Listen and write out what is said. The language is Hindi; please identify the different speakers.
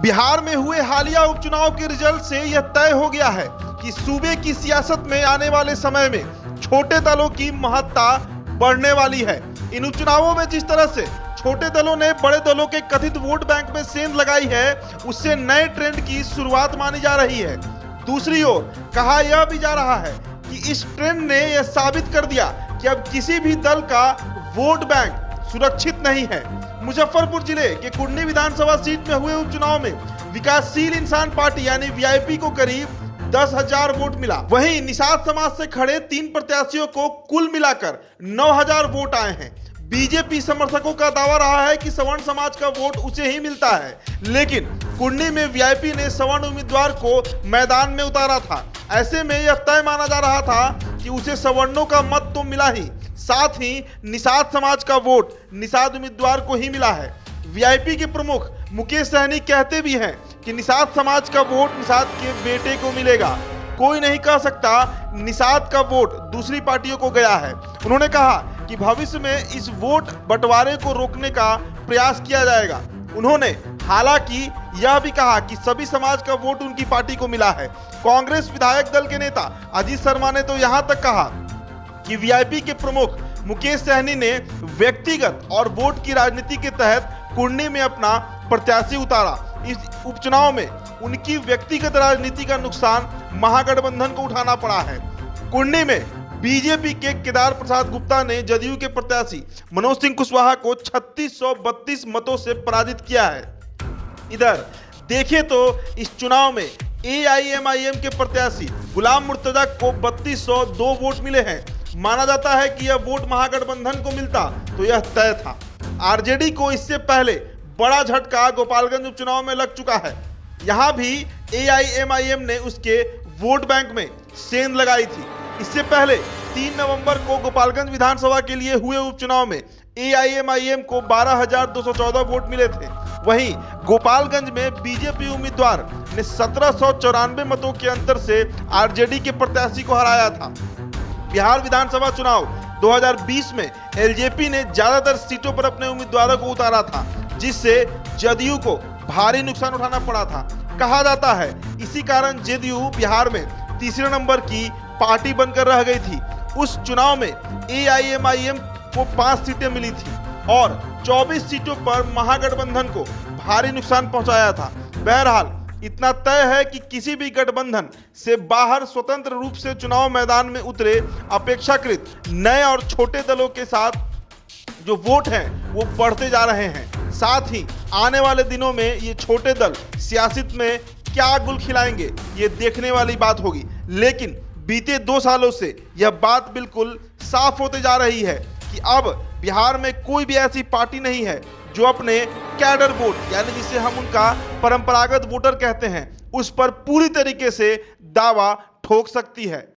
Speaker 1: बिहार में हुए हालिया उपचुनाव के रिजल्ट से यह तय हो गया है कि सूबे की सियासत में आने वाले समय में छोटे दलों की महत्ता बढ़ने वाली है। इन उपचुनावों में जिस तरह से छोटे दलों ने बड़े दलों के कथित वोट बैंक में सेंध लगाई है, उससे नए ट्रेंड की शुरुआत मानी जा रही है। दूसरी ओर कहा यह भी जा रहा है कि इस ट्रेंड ने यह साबित कर दिया कि अब किसी भी दल का वोट बैंक सुरक्षित नहीं है। मुजफ्फरपुर जिले के कुर्नी विधानसभा सीट में हुए उपचुनाव में विकासशील इंसान पार्टी यानी वीआईपी को करीब 10,000 वोट मिला। वहीं निषाद समाज से खड़े 3 प्रत्याशियों को कुल मिलाकर 9,000 वोट आए हैं। बीजेपी समर्थकों का दावा रहा है कि सवर्ण समाज का वोट उसे ही मिलता है, लेकिन कुर्नी में वीआईपी ने सवर्ण उम्मीदवार को मैदान में उतारा था। ऐसे में यह तय माना जा रहा था कि उसे सवर्णों का मत तो मिला ही, साथ ही निषाद समाज का वोट निषाद उम्मीदवार को ही मिला है। वीआईपी के प्रमुख मुकेश सहनी कहते भी हैं कि निषाद समाज का वोट निषाद के बेटे को मिलेगा। कोई नहीं कह सकता निषाद का वोट दूसरी पार्टियों को गया है। उन्होंने कहा कि भविष्य में इस वोट बंटवारे को रोकने का प्रयास किया जाएगा। उन्होंने हालांकि यह भी कहा कि सभी समाज का वोट उनकी पार्टी को मिला है। कांग्रेस विधायक दल के नेता अजीत शर्मा ने तो यहां तक कहा कि वीआईपी के प्रमुख मुकेश सहनी ने व्यक्तिगत और वोट की राजनीति के तहत कुर्नी में अपना प्रत्याशी उतारा। इस उपचुनाव में उनकी व्यक्तिगत राजनीति का नुकसान महागठबंधन को उठाना पड़ा है। कुर्नी में बीजेपी के केदार प्रसाद गुप्ता ने जदयू के प्रत्याशी मनोज सिंह कुशवाहा को 3632 मतों से पराजित किया है। इधर देखें तो इस चुनाव में एआईएमआईएम के प्रत्याशी गुलाम मुर्तजा को 3202 वोट मिले हैं। माना जाता है कि यह वोट महागठबंधन को मिलता तो यह तय था। आरजेडी को इससे पहले बड़ा झटका गोपालगंज उपचुनाव में लग चुका है। यहां भी एआईएमआईएम ने उसके वोट बैंक में सेंध लगाई थी। इससे पहले 3 नवंबर को गोपालगंज विधानसभा के लिए हुए उपचुनाव में एआईएमआईएम को 12,214 वोट मिले थे। वहीं गोपालगंज में बीजेपी उम्मीदवार ने 1794 मतों के अंतर से आरजेडी के प्रत्याशी को हराया था। बिहार विधानसभा चुनाव 2020 में एलजेपी ने ज्यादातर सीटों पर अपने उम्मीदवारों को उतारा था, जिससे जदयू को भारी नुकसान उठाना पड़ा था। कहा जाता है इसी कारण जदयू बिहार में तीसरे नंबर की पार्टी बनकर रह गई थी। उस चुनाव में एआईएमआईएम को 5 सीटें मिली थी और 24 सीटों पर महागठबंधन को भारी नुकसान पहुंचाया था। बहरहाल इतना तय है कि किसी भी गठबंधन से बाहर स्वतंत्र रूप से चुनाव मैदान में उतरे अपेक्षाकृत नए और छोटे दलों के साथ जो वोट हैं वो बढ़ते जा रहे हैं। साथ ही आने वाले दिनों में ये छोटे दल सियासत में क्या गुल खिलाएंगे ये देखने वाली बात होगी। लेकिन बीते 2 सालों से यह बात बिल्कुल साफ होते जा रही है कि अब बिहार में कोई भी ऐसी पार्टी नहीं है जो अपने कैडर वोट यानी जिसे हम उनका परंपरागत वोटर कहते हैं उस पर पूरी तरीके से दावा ठोक सकती है।